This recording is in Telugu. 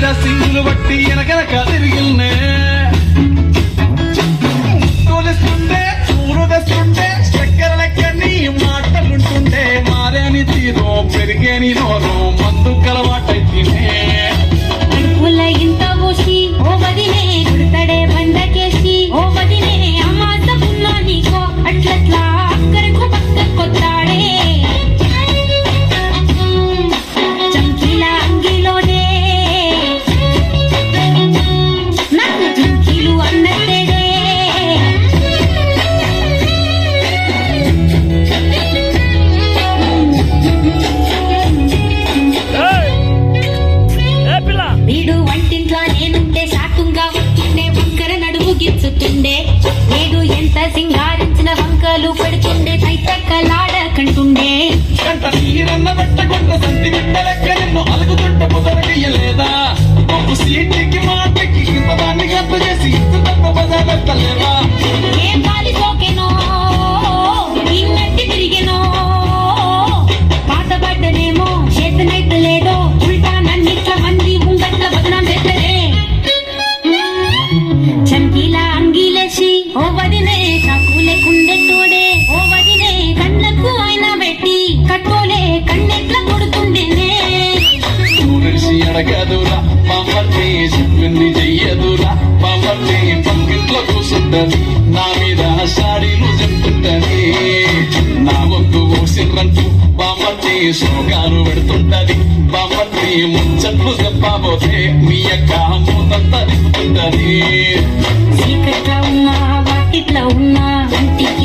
తీర సింగులు బట్టి వెనకనక తిరిగిల్నే తోలిస్తుండే ఊరు తెస్తుండే చక్కెర లెక్క నీ మాటలుంటుండే మారేని తీరు పెరిగేని నోరు మందు కలవాటైతేనే ఇంత పోసి ఓ వదిలే కుడతడే బండకేసి ఓ వదిలే అమాస పున్నా నీకో అట్లట్లా అక్కరకు పక్క కొత్తాడే చంకీల అంగిలోనే నాకు చంకీలు అన్నట్టేడే వీడు వంటింట్లో నేనుంటే సాకుంగా వస్తుండే వంకర నడుము గిచ్చుతుండే నేడు ఎంత సింగారించిన వంకలు పెడుతుండే తైతక్కలాడకంటుండే కంట నీరన్న పెట్టకుంట సంతి బిడ్డలెక్క నిన్ను అలుగుతుంట పొదరగయ్యలేదా ఒప్పు సీటికి మాటకి ఇంతదాన్ని గంత చేసి ఇంత తప్ప బజారెత్తలేవా ఏం గాలి సోకెనో ఇంగట్టి తిరిగెనో పాతబడ్డనేమో చేతనైతే లేదో ఉల్టా నన్నిట్ల మంది ముంగట్ల బదనాం చేస్తరే చంకీల అంగీలేసి ఓ వదినే చాకు లేకుండే తోడే ఓ వదినే కళ్ళకు ఆయన పెట్టి కట్టోలే కన్నెట్ల కొడుతుండేనే ఊరిసి అడగదురా పాపర్ని చెప్పింది చెయ్యదురా పాపర్ని పంకిట్లో కూసుంటది నా మీద సాడీలు చెప్తుంటది నా వద్దు ఊసిర్రంటూ పాపర్ని సోగాలు పెడుతుంటది పాపర్ని ముచ్చట్లు చెప్పబోతే మీ యొక్క మూతంతా నింపుతుంటది చీకట్లా ఉన్నా వాకిట్లా ఉన్నా ఇంటికి